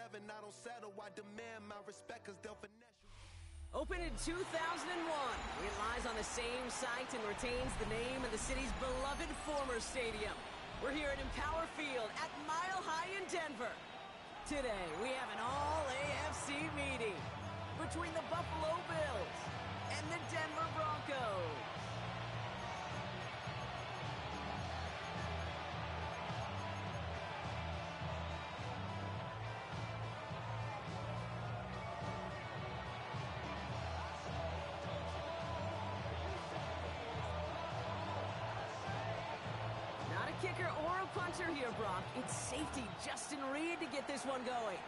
7, I don't settle. I demand my respect because they'll finesse you. Opened in 2001, it lies on the same site and retains the name of the city's beloved former stadium. We're here at Empower Field at Mile High in Denver. Today, we have an all-AFC meeting between the Buffalo Bills and the Denver Broncos. Kicker or a punter here, Brock. It's safety Justin Reed to get this one going.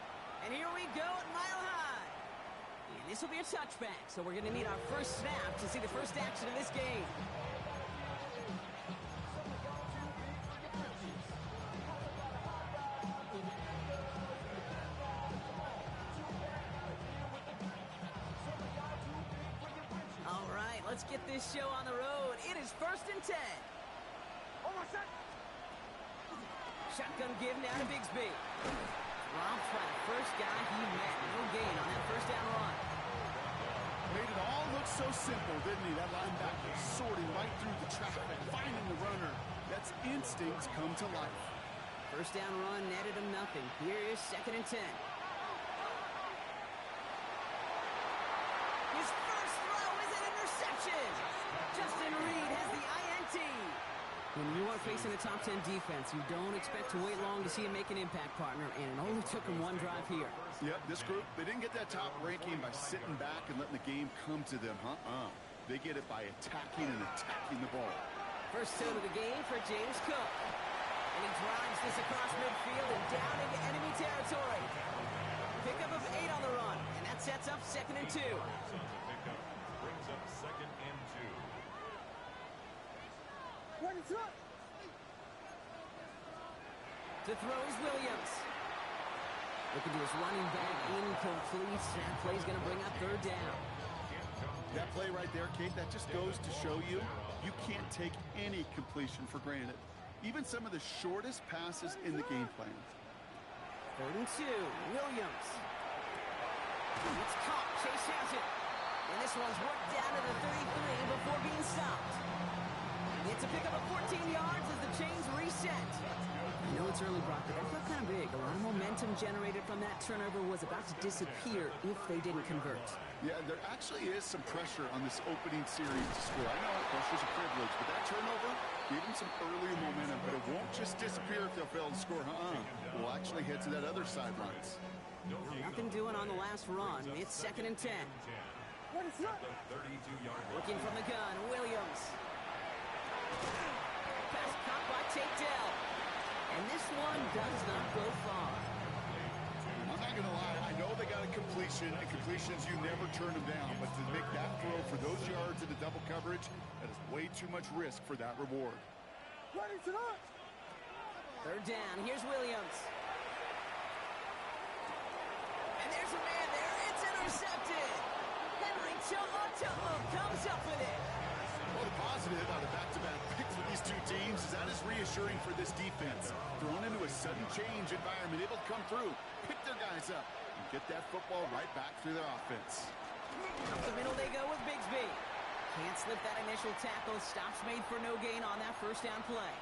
And here we go at Mile High. And this will be a touchback, so we're going to need our first snap to see the first action of this game. All right, let's get this show on the road. It is 1st and 10. Shotgun give now to Bigsby. Robbed by the first guy he met. No gain on that first down run. Made it all look so simple, didn't he? That linebacker sorting right through the traffic, finding the runner. That's instincts come to life. First down run netted him nothing. Here is 2nd and 10. His first throw is an interception. Justin Reed has the INT. When you are facing a top 10 defense, you don't expect to wait long to see him make an impact, partner, and it only took him one drive here. Yep, this group, they didn't get that top ranking by sitting back and letting the game come to them, They get it by attacking the ball. First toe to the game for James Cook. And he drives this across midfield and down into enemy territory. Pickup of 8 on the run, and that sets up 2nd and 2. Brings up 2nd and 2. To throw is Williams. Looking to his running back, incomplete. That play's going to bring up 3rd down. That play right there, Kate, that just goes to show you can't take any completion for granted. Even some of the shortest passes in the game plan. 3rd and 2, Williams. It's caught, Chase has it. And this one's worked down to the 33 before being stopped. It's a pickup of 14 yards as the chains reset. I know it's early, Brock, but that felt kind of big. A lot of momentum generated from that turnover was about to disappear if they didn't convert. Yeah, there actually is some pressure on this opening series to score. I know pressure's a privilege, but that turnover gave them some early momentum, but it won't just disappear if they'll fail to score. We'll actually head to that other sidelines. Nothing doing on the last run. It's 2nd and 10. Looking from the gun, Williams. Pass caught by Tate Dell. And this one does not go far. I'm not going to lie. I know they got a completion, and completions, you never turn them down. But to make that throw for those yards into double coverage, that is way too much risk for that reward. 3rd down. Here's Williams. And there's a man there. It's intercepted. Henry Chomo comes up with it. Well, the positive on the back-to-back picks for these two teams is that is reassuring for this defense. Thrown into a sudden change environment, able to come through, pick their guys up, and get that football right back through their offense. Up the middle they go with Bigsby. Can't slip that initial tackle. Stops made for no gain on that first down play.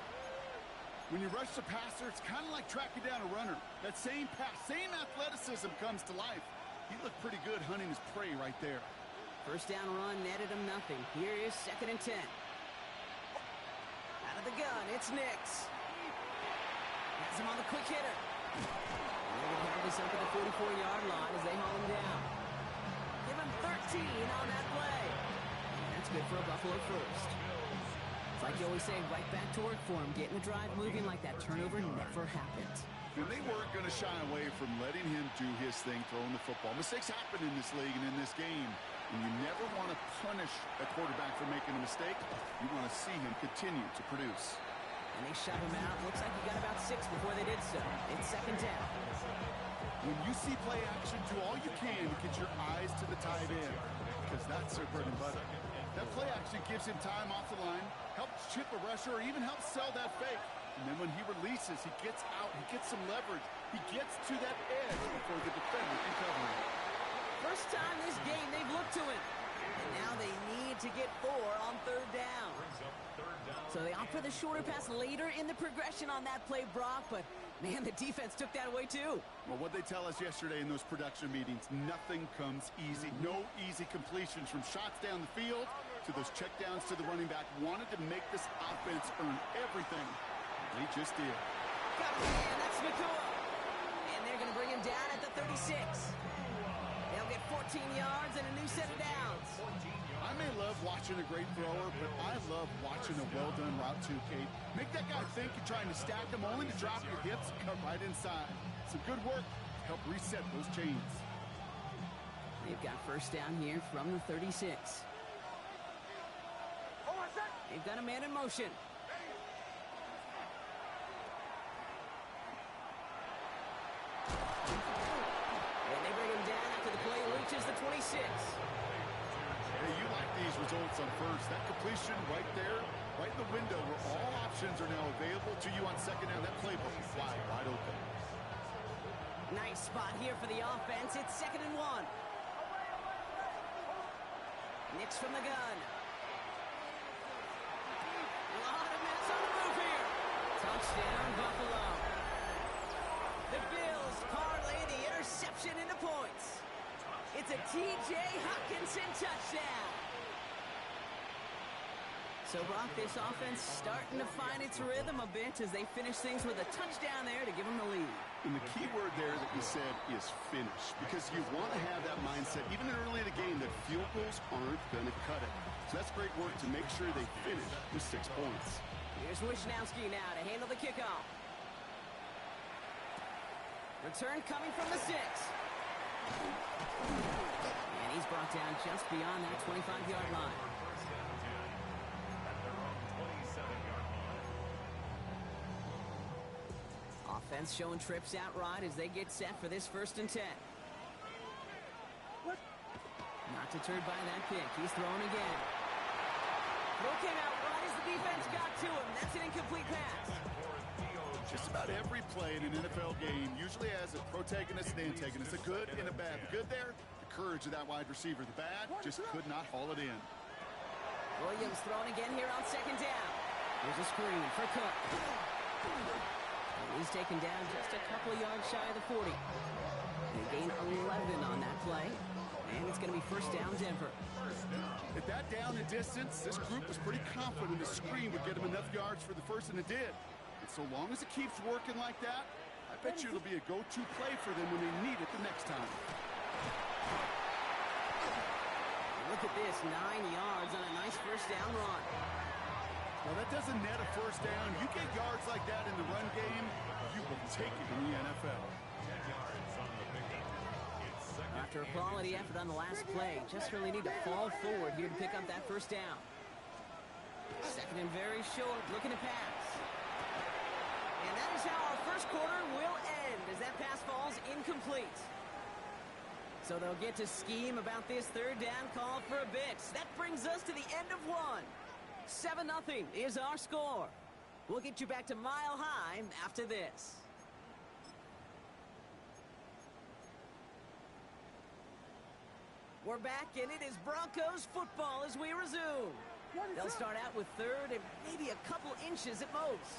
When you rush the passer, it's kind of like tracking down a runner. That same pass, same athleticism comes to life. He looked pretty good hunting his prey right there. First down run netted him nothing. Here is 2nd and 10. Out of the gun, it's Nix. Has him on the quick hitter. They're going to have this up at the 44-yard line as they haul him down. Give him 13 on that play. And that's good for a Buffalo first. It's like you always say, right back to work for him. Getting the drive moving like that turnover never happened. And they weren't going to shy away from letting him do his thing, throwing the football. Mistakes happen in this league and in this game. And you never want to punish a quarterback for making a mistake. You want to see him continue to produce. And they shove him out. Looks like he got about 6 before they did so. It's 2nd down. When you see play action, do all you can to get your eyes to the tight end, because that's their bread and butter. That play action gives him time off the line, helps chip a rusher, or even helps sell that fake. And then when he releases, he gets out, he gets some leverage. He gets to that edge before the defender can cover him. First time this game they've looked to him. And now they need to get 4 on third down. So they opt for the shorter pass later in the progression on that play, Brock, but man, the defense took that away too. Well, what they tell us yesterday in those production meetings, nothing comes easy. No easy completions from shots down the field to those checkdowns to the running back. Wanted to make this offense earn everything. They just did. Got him, man. That's McCoy. And they're going to bring him down at the 36. They'll get 14 yards and a new set of downs. I may love watching a great thrower, but I love watching a well-done route too, Kate. Make that guy think you're trying to stack him only to drop your hips and cut right inside. Some good work to help reset those chains. They've got first down here from the 36. They've got a man in motion. And they bring him down after the play reaches the 26. Hey, you like these results on first. That completion right there, right in the window where all options are now available to you on second down. That playbook is wide open. Nice spot here for the offense. It's 2nd and 1. Nix from the gun. A lot of minutes on the move here. Touchdown, Buffalo. The Bills parlay the interception into points. It's a T.J. Hockenson touchdown. So, Brock, this offense starting to find its rhythm a bit as they finish things with a touchdown there to give them the lead. And the key word there that you said is finish, because you want to have that mindset, even early in the game, that field goals aren't going to cut it. So that's great work to make sure they finish with 6 points. Here's Wisnowski now to handle the kickoff. Return coming from the 6. And he's brought down just beyond that 25-yard line. Offense showing trips out right as they get set for this 1st and 10. Not deterred by that pick. He's throwing again. Throw came out right as the defense got to him. That's an incomplete pass. Just about every play in an NFL game usually has a protagonist and antagonist, a good and a bad. The good there, the courage of that wide receiver. The bad, just could not haul it in. Williams throwing again here on 2nd down. Here's a screen for Cook. He's taken down just a couple yards shy of the 40. They gain 11 on that play. And it's going to be 1st down, Denver. At that down and distance, this group was pretty confident the screen would get them enough yards for the first, and it did. And so long as it keeps working like that, I bet you it'll be a go-to play for them when they need it the next time. Look at this, 9 yards on a nice 1st down run. Well, that doesn't net a 1st down. You get yards like that in the run game, you will take it in the NFL. After a quality effort on the last play, just really need to fall forward here to pick up that 1st down. 2nd and very short, looking to pass. And that is how our 1st quarter will end as that pass falls incomplete. So they'll get to scheme about this 3rd down call for a bit. That brings us to the end of 1. 7-0 is our score. We'll get you back to Mile High after this. We're back, and it is Broncos football as we resume. They'll start out with 3rd and maybe a couple inches at most.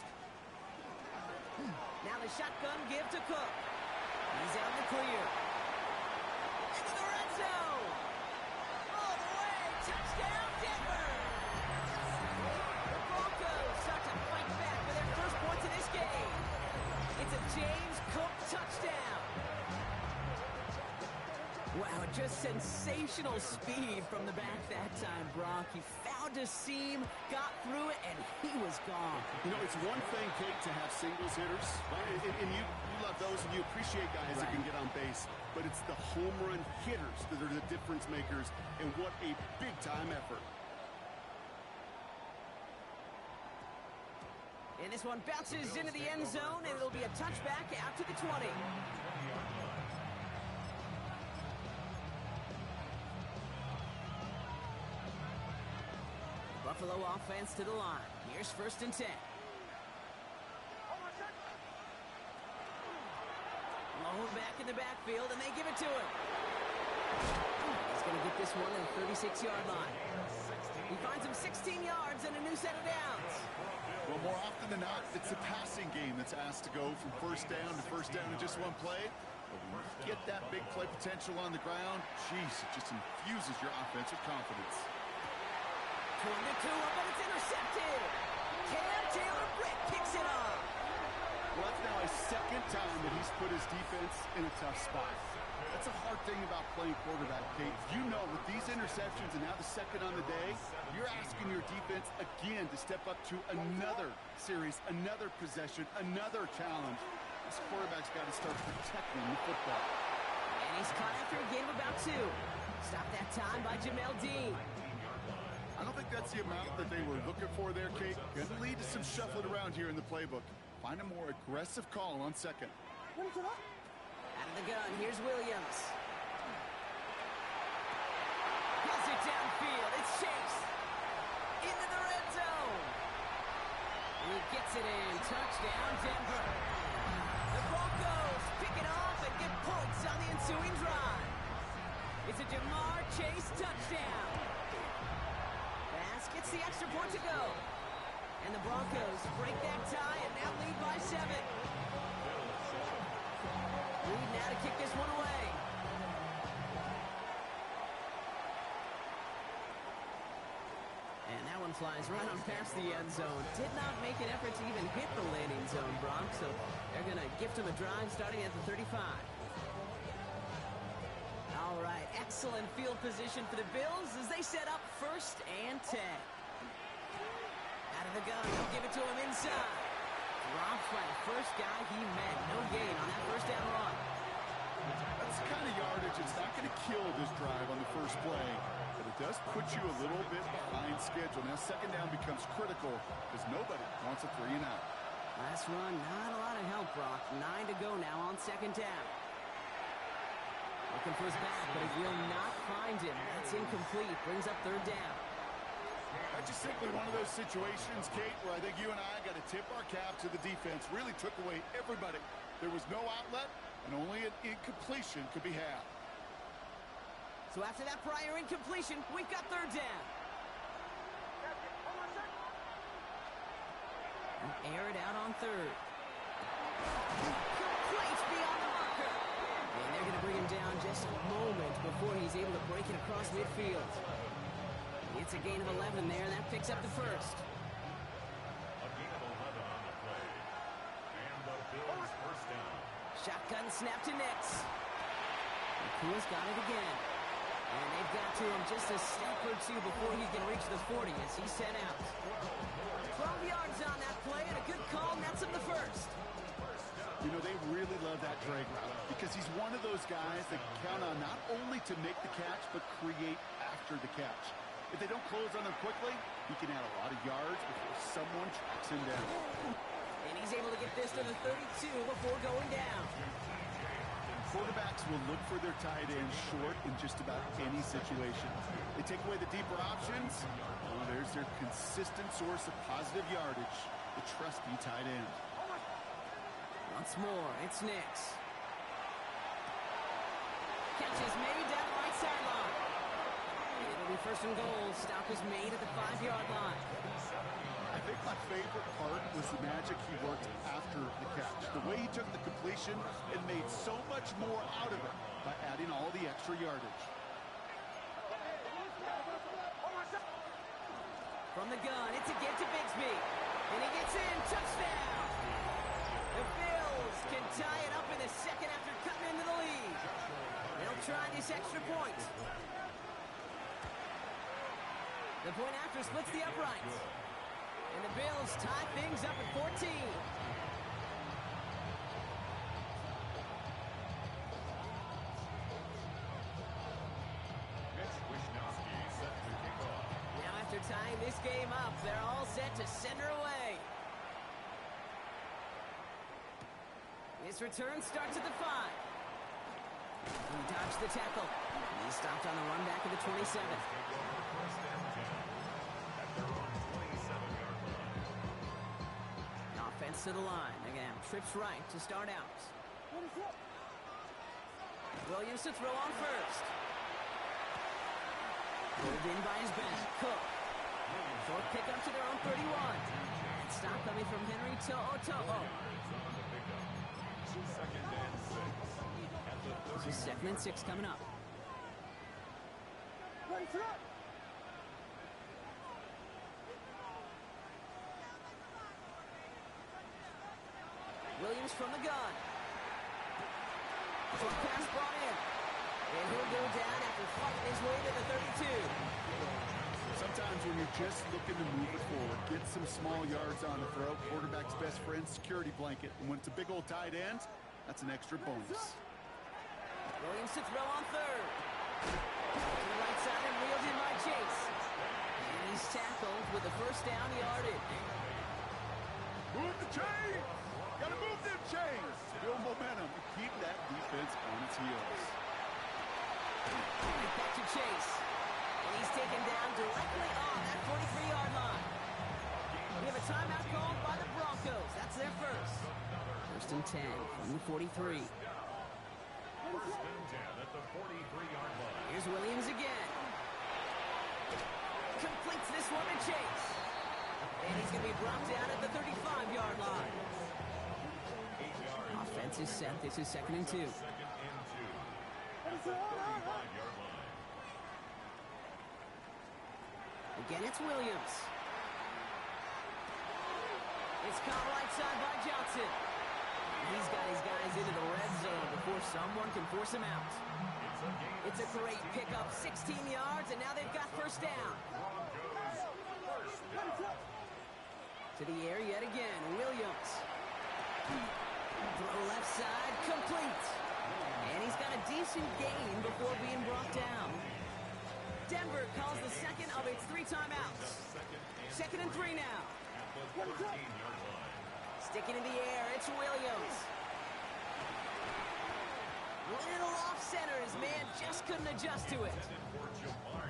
Now the shotgun give to Cook. He's out in the clear. Into the red zone. All the way. Touchdown, Denver. The Broncos start to fight back for their 1st points in this game. It's a James Cook touchdown. Wow, just sensational speed from the back that time, Brock. He found a seam, got through it, and he was gone. You know, it's one thing, Kate, to have singles hitters, right? And you love those, and you appreciate guys that can get on base. But it's the home run hitters that are the difference makers, and what a big-time effort. And this one bounces into the end zone, and it'll be a touchback out to the 20. Buffalo offense to the line. Here's 1st and 10. Oh, back in the backfield, and they give it to him. He's going to get this one at the 36-yard line. He finds him 16 yards and a new set of downs. Well, more often than not, it's a passing game that's asked to go from first down in just one play. But when you get that big play potential on the ground, geez, it just infuses your offensive confidence. 22 up, and it's intercepted. Cam Taylor-Britt picks it off. Well, that's now a second time that he's put his defense in a tough spot. That's a hard thing about playing quarterback, Kate. You know, with these interceptions and now the second on the day, you're asking your defense again to step up to another series, another possession, another challenge. This quarterback's got to start protecting the football. And he's caught after a gain of about 2. Stopped that time by Jamel Dean. I don't think that's the amount that they were looking for there, Kate. Going to lead to some shuffling around here in the playbook. Find a more aggressive call on second. Out of the gun, here's Williams. Pulls it downfield, it's Chase. Into the red zone. He gets it in, touchdown Denver. The Broncos pick it off and get points on the ensuing drive. It's a Jamar Chase touchdown. Bass gets the extra point to go. And the Broncos break that tie and now lead by 7. Need now to kick this one away. And that one flies right on past the end zone. Did not make an effort to even hit the landing zone, Brock, so they're going to gift him a drive starting at the 35. All right, excellent field position for the Bills as they set up 1st and 10. Out of the gun, he'll give it to him inside. Dropped by the first guy he met. No gain on that first down run. That's the kind of yardage it's not going to kill this drive on the first play, but it does put you a little bit behind schedule. Now second down becomes critical because nobody wants a 3 and out. Last run, not a lot of help, Brock. 9 to go now on second down. Looking for his back, but he will not find him. That's incomplete. Brings up 3rd down. That's just simply one of those situations, Kate, where I think you and I got to tip our cap to the defense. Really took away everybody. There was no outlet, and only an incompletion could be had. So after that prior incompletion, we've got 3rd down. And air it out on 3rd. Complete beyond the marker. And they're going to bring him down just a moment before he's able to break it across midfield. It's a gain of 11 there. That picks up the first. A gain of 11 on the play. And the Bills' first down. Shotgun snap to Nix. Cool's got it again. And they've got to him just a step or 2 before he can reach the 40 as he's sent out. 12 yards on that play and a good call nets him the first. You know, they really love that drag route because he's one of those guys that count on not only to make the catch, but create after the catch. If they don't close on him quickly, he can add a lot of yards before someone tracks him down. And he's able to get this to the 32 before going down. Quarterbacks will look for their tight end short in just about any situation. They take away the deeper options. Oh, there's their consistent source of positive yardage, the trusty tight end. Once more, it's Nix. Catch is made down the right sideline. It'll be 1st and goal. Stop is made at the 5-yard line. I think my favorite part was the magic he worked after the catch. The way he took the completion and made so much more out of it by adding all the extra yardage. From the gun, it's a get to Bigsby. And he gets in. Touchdown! The Bills can tie it up in the second after cutting into the lead. They'll try this extra point. The point after splits the uprights. And the Bills tie things up at 14. Now after tying this game up, they're all set to send her away. This return starts at the 5. He dodged the tackle. He's stopped on the run back of the 27. Offense to the line. They're going to have trips right to start out. Williams to throw on first. Pulled in by his back. Cook. Short pickup to their own 31. And stop coming from Henry To'o. This is 2nd and 6 coming up. Williams from the gun. Short pass brought in. And he'll go down after fighting his way to the 32. Sometimes when you're just looking to move it forward, get some small yards on the throw, quarterback's best friend, security blanket. And when it's a big old tight end, that's an extra bonus. Williams to throw on third. To the right side and reeled in by Chase. And he's tackled with a first down yardage. Move the chains! Gotta move them chains! Build momentum and keep that defense on its heels. Back to Chase. And he's taken down directly on that 43-yard line. We have a timeout called by the Broncos. That's their first. 1st and 10 from the 43. 1st and 10 at the 43-yard line. Here's Williams again. Completes this one to Chase. And he's going to be brought down at the 35-yard line. Offense is set. This is 2nd and 2. 2nd and 2 at the 35-yard line. Again, it's Williams. It's caught right side by Johnson. He's got his guys into the red zone before someone can force him out. It's a great pickup, 16 yards, and now they've got first down. To the air yet again, Williams. Throw left side, complete. And he's got a decent gain before being brought down. Denver calls the second of its 3 timeouts. 2nd and 3 now. Sticking in the air, it's Williams. Little off center, his man just couldn't adjust to it.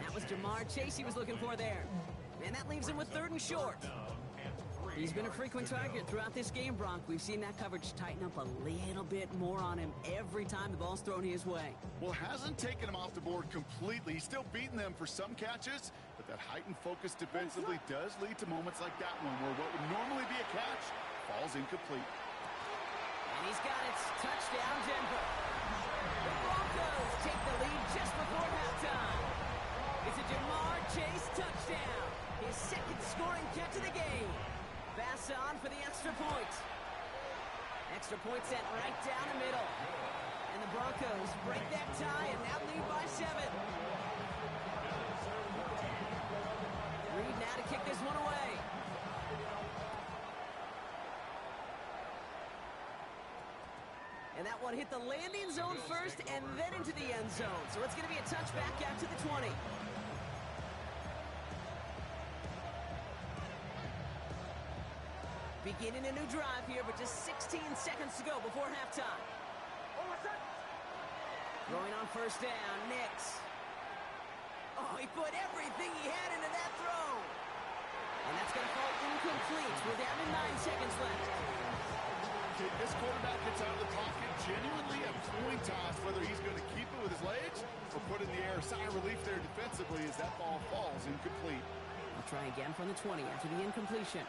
That was Jamar Chase he was looking for there. And that leaves him with 3rd and short. He's been a frequent target throughout this game, Bronk. We've seen that coverage tighten up a little bit more on him every time the ball's thrown his way. Well, hasn't taken him off the board completely. He's still beating them for some catches, but that heightened focus defensively does lead to moments like that one where what would normally be a catch falls incomplete. And he's got it. Touchdown, Denver. The Broncos take the lead just before halftime. It's a Jamar Chase touchdown. His 2nd scoring catch of the game. Pass on for the extra point. Extra point set right down the middle. And the Broncos break that tie and now lead by 7. Reed now to kick this one away. And that one hit the landing zone first and then into the end zone. So it's going to be a touchback out to the 20. Beginning a new drive here, but just 16 seconds to go before halftime. Throwing on first down, Nix. Oh, he put everything he had into that throw. And that's going to fall incomplete. We're down to 9 seconds left. Okay, this quarterback gets out of the pocket, genuinely a coin toss whether he's going to keep it with his legs or put it in the air. Sigh of relief there defensively as that ball falls incomplete. I'll try again from the 20 after the incompletion.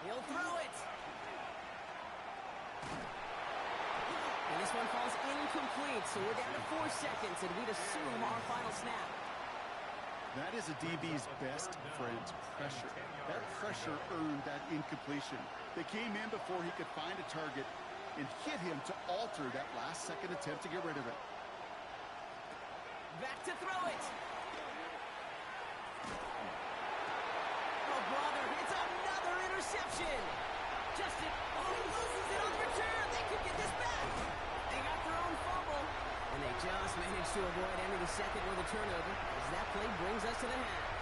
He'll throw it. And this one falls incomplete, so we're down to 4 seconds, and we'd assume our final snap. That is a DB's best friend, pressure. That pressure earned that incompletion. They came in before he could find a target and hit him to alter that last-second attempt to get rid of it. Back to throw it. Oh, brother, it's another interception. Justin, oh, he loses it on the return. They could get this back. They got their own fumble. And they just managed to avoid ending the second with a turnover, as that play brings us to the half.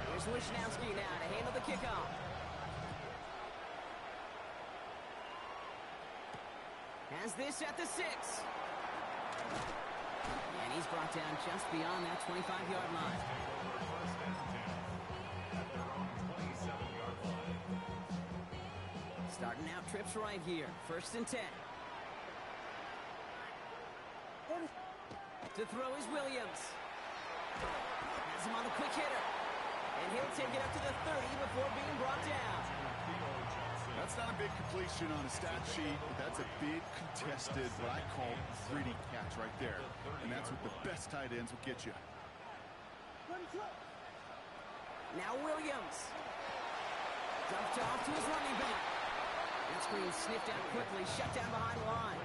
Here's Wishnowski now to handle the kickoff. Has this at the 6. And he's brought down just beyond that 25-yard line. Starting out trips right here. 1st and 10. To throw is Williams. Has him on the quick hitter. And he'll take it up to the 30 before being brought down. That's not a big completion on a stat sheet, but that's a big contested, what I call gritty catch right there. And that's what the best tight ends will get you. Now Williams. Dumped off to his running back. That screen sniffed out quickly, shut down behind the line.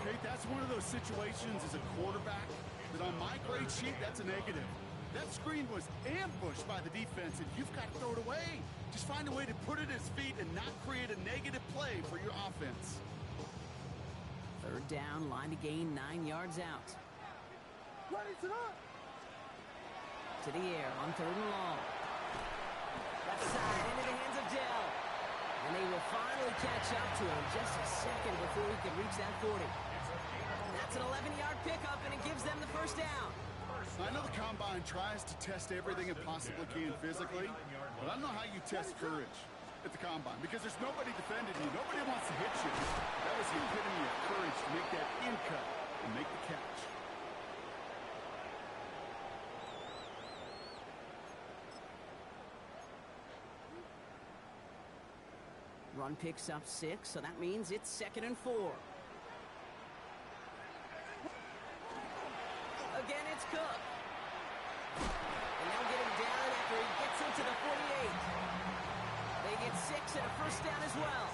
Okay, that's one of those situations as a quarterback that on my grade sheet, that's a negative. That screen was ambushed by the defense, and you've got to throw it away. Just find a way to put it at his feet and not create a negative play for your offense. 3rd down, line to gain 9 yards out. To the air on 3rd and long. Left side into the hands of Dell. And they will finally catch up to him just a second before he can reach that 40. That's an 11-yard pickup, and it gives them the 1st down. I know the Combine tries to test everything it possibly can physically, but I don't know how you test courage at the Combine because there's nobody defending you. Nobody wants to hit you. That was the epitome of courage to make that in cut and make the catch. Run picks up 6, so that means it's 2nd and 4. Again, it's Cook. And they'll get him down after he gets into the 48. They get 6 and a 1st down as well.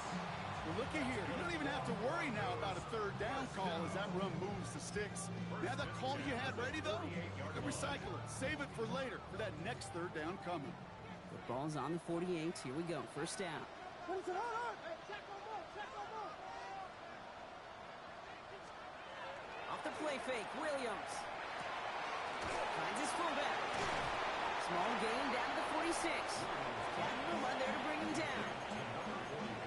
Well, look at here. You don't even have to worry now about a 3rd down call as that run moves the sticks. Now that call you had ready, though, you can recycle it. Save it for later, for that next 3rd down coming. The ball's on the 48. Here we go. 1st down. Off the play fake, Williams. Finds his fullback. Small gain down to the 46. Captain the run there to bring him down. I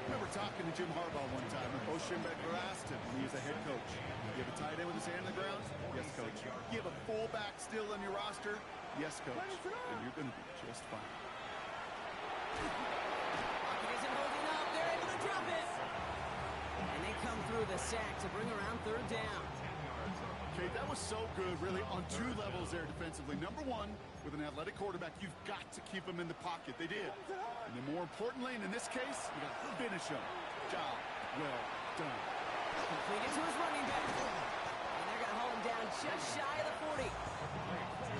remember talking to Jim Harbaugh one time, and Bo Schembechler asked him when he was a head coach, you have a tight end with his hand on the ground? Yes, coach. You have a fullback still on your roster? Yes, coach. And you're going to be just fine. Pocket isn't holding up. They're able to drop it. And they come through the sack to bring around 3rd down. Okay, that was so good, really, on 2 levels there defensively. Number 1, with an athletic quarterback, you've got to keep him in the pocket. They did. And then more importantly, and in this case, you got to finish him. Job well done. Completed to his running back. And they're going to hold him down just shy of the 40.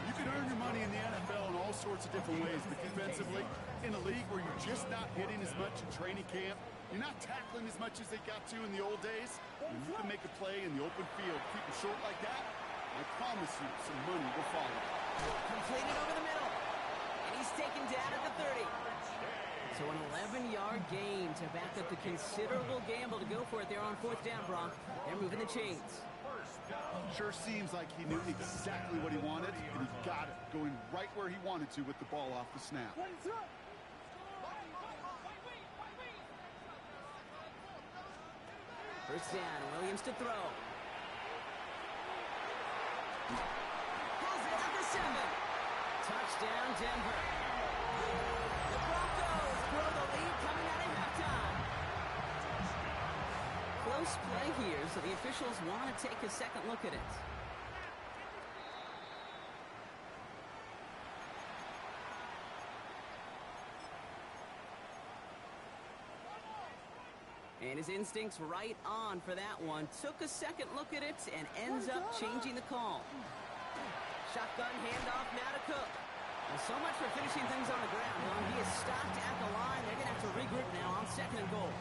You can earn your money in the NFL in all sorts of different ways, but defensively, in a league where you're just not hitting as much in training camp, you're not tackling as much as they got to in the old days, when you can make a play in the open field, keep it short like that, I promise you some money will follow. Completed over the middle. And he's taken down at the 30. So an 11-yard gain to back up the considerable gamble to go for it there on 4th down, Brock. They're moving the chains. Sure seems like he knew exactly what he wanted, and he got it, going right where he wanted to with the ball off the snap. 1st down, Williams to throw. Pulls it out to 7. Touchdown, Denver. The Broncos grow the lead coming out of halftime. Close play here, so the officials want to take a second look at it. And his instincts right on for that one. Took a second look at it and ends up changing the call. Shotgun handoff now to Cook. Well, so much for finishing things on the ground. Well, he is stopped at the line. They're going to have to regroup now on 2nd and goal.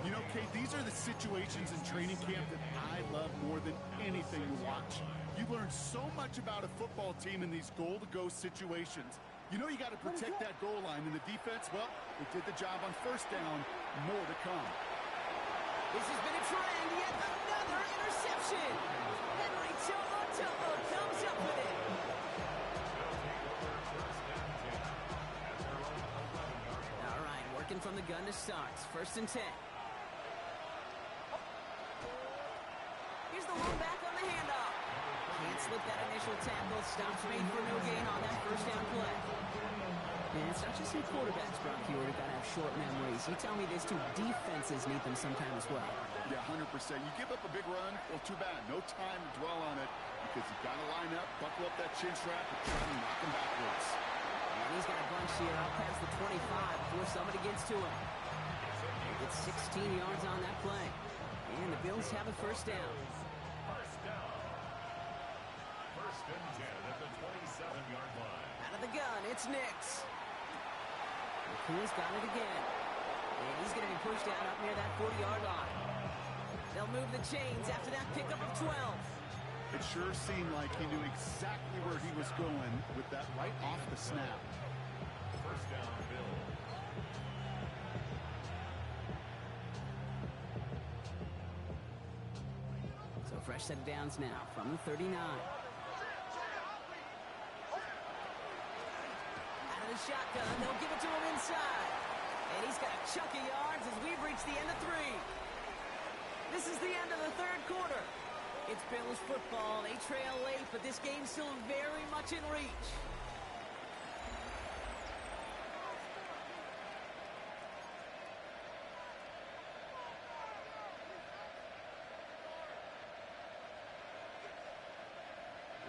You know, Kate, these are the situations in training camp that I love more than anything to watch. You learn so much about a football team in these goal-to-go situations. You know you got to protect that goal line, and the defense, well, they did the job on 1st down. More to come. This has been a trend. Yet another interception. Henry To'o comes up with it. All right, working from the gun to start. 1st and 10. Here's the one back on the handoff. Can't slip that initial tackle. Stops made for no gain on that 1st down play. And it's not just in quarterbacks, Brock, you got to have short memories. You tell me these two defenses need them sometime as well. Yeah, 100%. You give up a big run, well, too bad. No time to dwell on it because you've got to line up, buckle up that chin strap, and try to knock him backwards. And he's got a bunch here out past the 25 before somebody gets to him. He gets 16 yards on that play. And the Bills have a first down. First down. First and 10 at the 27-yard line. Out of the gun, it's Nix. McCool's got it again. And he's going to be pushed out up near that 40-yard line. They'll move the chains after that pickup of 12. It sure seemed like he knew exactly where he was going with that right off the snap. First down, Bill. So fresh set of downs now from the 39. The shotgun, they'll give it to him inside. And he's got a chunk of yards as we've reached the end of 3. This is the end of the third quarter. It's Bills football. They trail late, but this game's still very much in reach.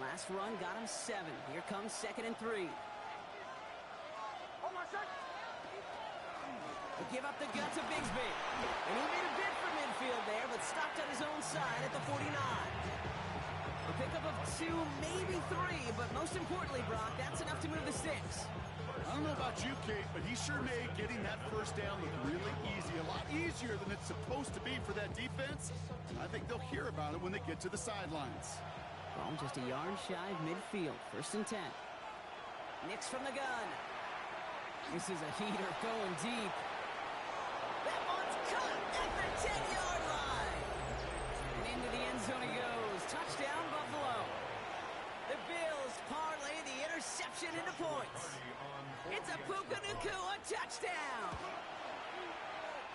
Last run got him 7. Here comes 2nd and 3. Give up the gut to Bigsby. And he made a bid for midfield there, but stopped on his own side at the 49. A pickup of 2, maybe 3, but most importantly, Brock, that's enough to move the 6. I don't know about you, Kate, but he sure made getting that first down look really easy. A lot easier than it's supposed to be for that defense. I think they'll hear about it when they get to the sidelines. Ball just a yard shy of midfield. First and 10. Nix from the gun. This is a heater going deep. That one's cut at the 10-yard line. And into the end zone he goes. Touchdown, Buffalo. The Bills parlay the interception into points. It's a Puka Nacua touchdown.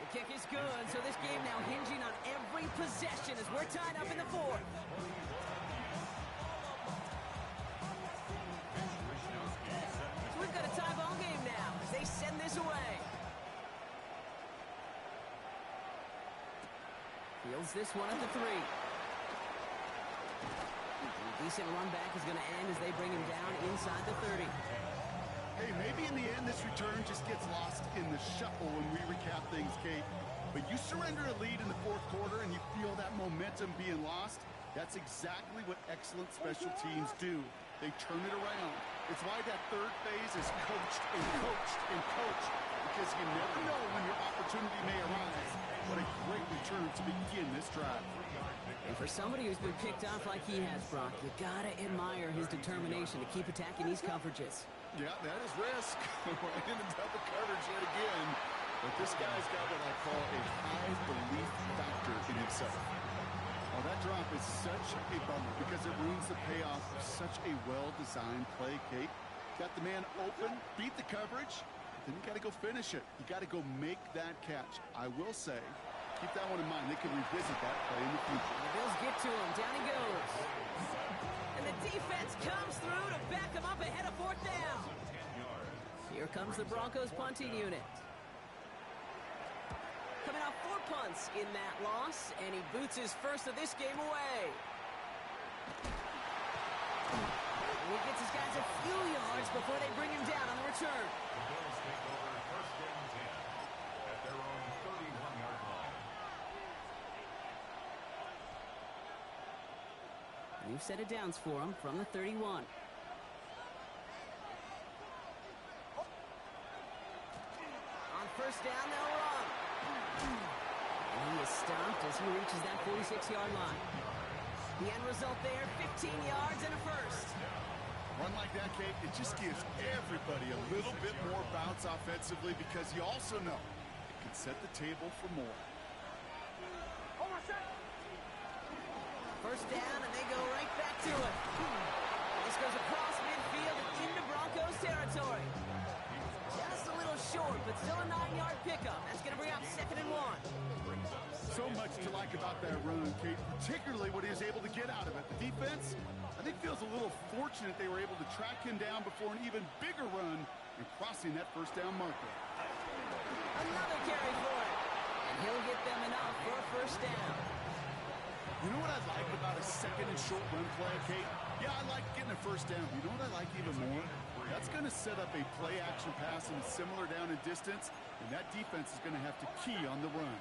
The kick is good, so this game now hinging on every possession as we're tied up in the 4th. So we've got a tie ball game now as they send this away. Fields this one at the 3. A decent run back is going to end as they bring him down inside the 30. Hey, maybe in the end this return just gets lost in the shuffle when we recap things, Kate. But you surrender a lead in the 4th quarter and you feel that momentum being lost. That's exactly what excellent special teams do. They turn it around. It's why that 3rd phase is coached and coached and coached, because you never know when your opportunity may arise. What a great return to begin this drive. And for somebody who's been picked off like he has, Brock, you gotta admire his determination to keep attacking these coverages. Yeah, that is risk. Right into double coverage yet again. But this guy's got what I call a high belief factor in himself. Oh, that drop is such a bummer because it ruins the payoff of such a well-designed play, Kate. Got the man open, beat the coverage, then you got to go finish it. You got to go make that catch. I will say, keep that one in mind. They can revisit that play in the future. The Bills get to him. Down he goes. And the defense comes through to back him up ahead of 4th down. Here comes the Broncos punting unit. Coming out 4 punts in that loss, and he boots his first of this game away. And he gets his guys a few yards before they bring him down on the return. The Bills take over first and 10 at their own 31-yard line. New set of downs for him from the 31. On first down, they'll run. And he is stopped as he reaches that 46-yard line. The end result there, 15 yards and a first. Run like that, Kate, it just gives everybody a little bit more bounce offensively because you also know it can set the table for more. First down, and they go right back to it. This goes across midfield and into Broncos territory. Just a little short, but still a 9-yard pickup. That's going to bring up 2nd and 1. So much to like about that run, Kate, particularly what he was able to get out of it. The defense, I think, feels a little fortunate they were able to track him down before an even bigger run and crossing that first down marker. Another carry for it. And he'll get them enough for a first down. You know what I like about a second and short run play, Kate? Yeah, I like getting a first down. You know what I like even more? That's going to set up a play-action pass in a similar down and distance, and that defense is going to have to key on the run.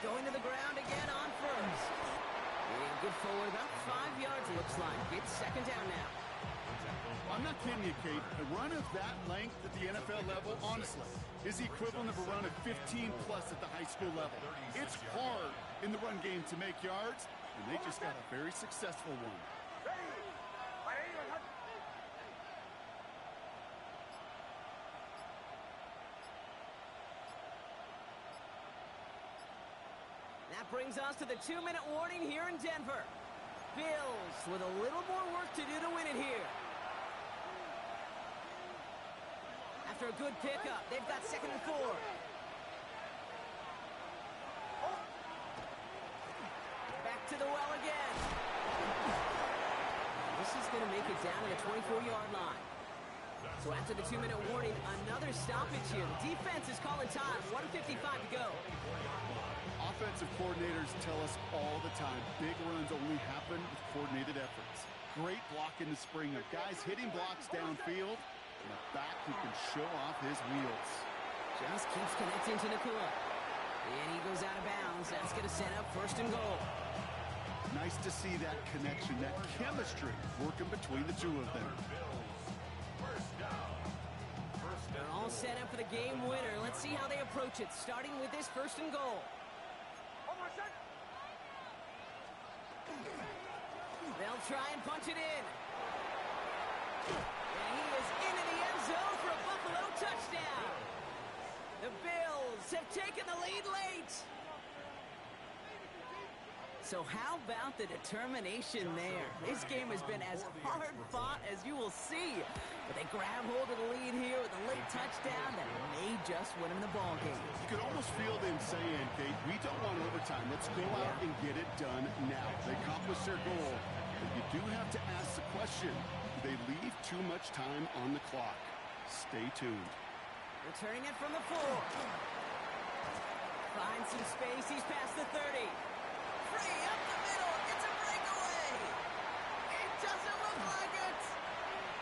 Going to the ground again on first. And good forward, about 5 yards looks like. It's second down now. I'm not kidding you, Kate. A run of that length at the NFL level, honestly, is the equivalent of a run of 15-plus at the high school level. It's hard in the run game to make yards, and they just got a very successful one. That brings us to the 2-minute warning here in Denver. Bills with a little more work to do to win it here. After a good pickup, they've got 2nd and 4. Back to the well again. This is going to make it down to the 24-yard line. So after the 2-minute warning, another stoppage here. The defense is calling time. 1:55 to go. Offensive coordinators tell us all the time, big runs only happen with coordinated efforts. Great block in the spring of guys hitting blocks downfield, and a back who can show off his wheels. Just keeps connecting to Nakua. And he goes out of bounds. That's going to set up 1st and goal. Nice to see that connection, that chemistry working between the two of them. They're all set up for the game winner. Let's see how they approach it, starting with this 1st and goal. They'll try and punch it in. And he is into the end zone for a Buffalo touchdown. The Bills have taken the lead late. So how about the determination there? This game has been as hard fought as you will see. But they grab hold of the lead here with a late touchdown that may just win them the ball game. You can almost feel them saying, Kate, we don't want overtime. Let's go out and get it done now. They accomplished their goal. But you do have to ask the question, do they leave too much time on the clock? Stay tuned. Returning it from the 4. Finds some space. He's past the 30. Free up the middle. It's a breakaway. It doesn't look like it.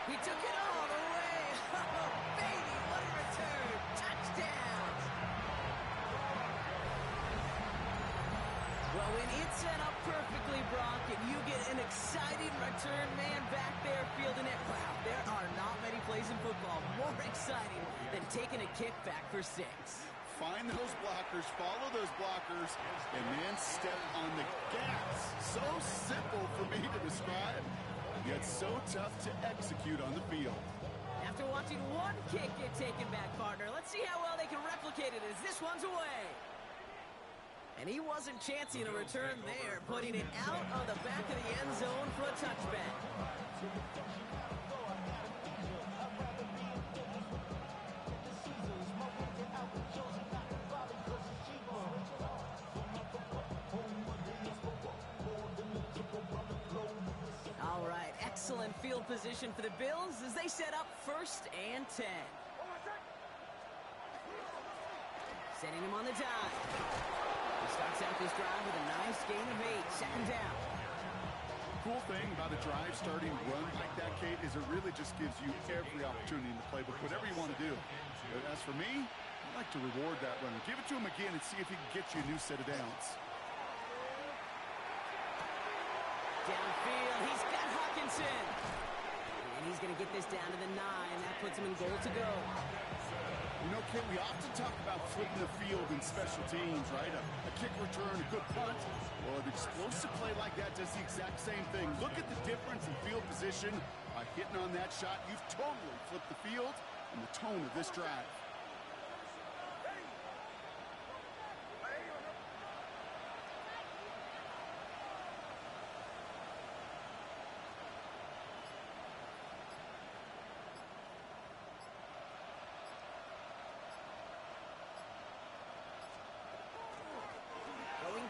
He took it all the way. Oh, baby, what a return. Touchdown. Well, when it's set up perfectly, Brock, and you get an exciting return man back there fielding it, wow, there are not many plays in football more exciting than taking a kick back for 6. Find those blockers, follow those blockers, and then step on the gas. So simple for me to describe, yet so tough to execute on the field. After watching one kick get taken back, partner, let's see how well they can replicate it as this one's away. And he wasn't chancing a return there, putting it out on the back of the end zone for a touchback. All right, excellent field position for the Bills as they set up 1st and 10. Setting him on the dime. He starts out this drive with a nice gain of 8, 2nd down. Cool thing about a drive starting run like that, Kate, is it really just gives you every opportunity in the playbook, whatever you want to do. But as for me, I like to reward that runner. Give it to him again and see if he can get you a new set of downs. Downfield, he's got Hawkinson. And he's going to get this down to the 9. That puts him in goal to go. You know, Kate, we often talk about flipping the field in special teams, right? A kick return, a good punt. Well, an explosive play like that does the exact same thing. Look at the difference in field position. By hitting on that shot, you've totally flipped the field and the tone of this drive.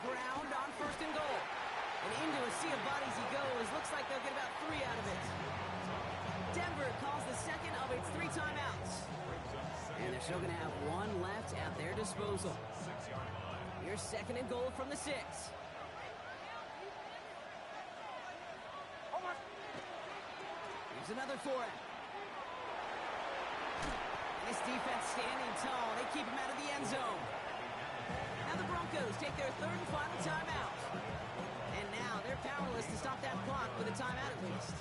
Ground on 1st and still going to have one left at their disposal. 6-yard line. Here's 2nd and goal from the 6. Here's another for him. This defense standing tall. They keep him out of the end zone. Now the Broncos take their 3rd and final timeout. And now they're powerless to stop that clock with a timeout at least.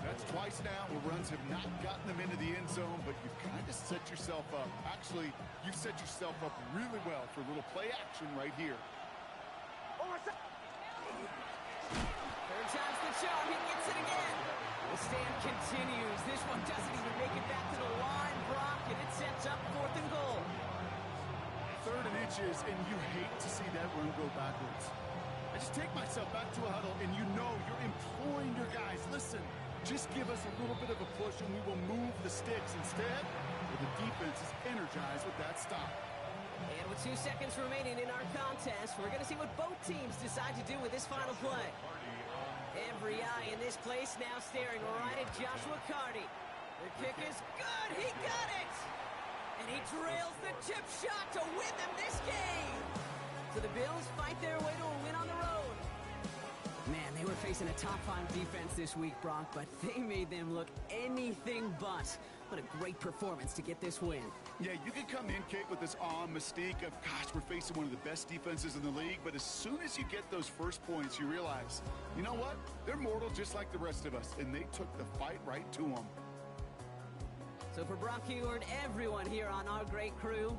That's twice now where runs have not gotten them into the end zone, but you've kind of set yourself up. Actually, you've set yourself up really well for a little play action right here. 3rd time's the charm. He gets it again. The stand continues. This one doesn't even make it back to the line, Brock, and it sets up 4th and goal. 3rd and inches, and you hate to see that run go backwards. I just take myself back to a huddle, and you know you're imploring your guys, listen, just give us a little bit of a push, and we will move the sticks. Instead, the defense is energized with that stop. And with 2 seconds remaining in our contest, we're going to see what both teams decide to do with this final play. Every eye in this place now staring right at Joshua Carty. The kick is good. He got it. And he drills the chip shot to win them this game. So the Bills fight their way to a win on the road. Man, they were facing a top-5 defense this week, Brock, but they made them look anything but. What a great performance to get this win. Yeah, you can come in, Kate, with this awe and mystique of, gosh, we're facing one of the best defenses in the league, but as soon as you get those first points, you realize, you know what? They're mortal just like the rest of us, and they took the fight right to them. So for Brock Heward, everyone here on our great crew,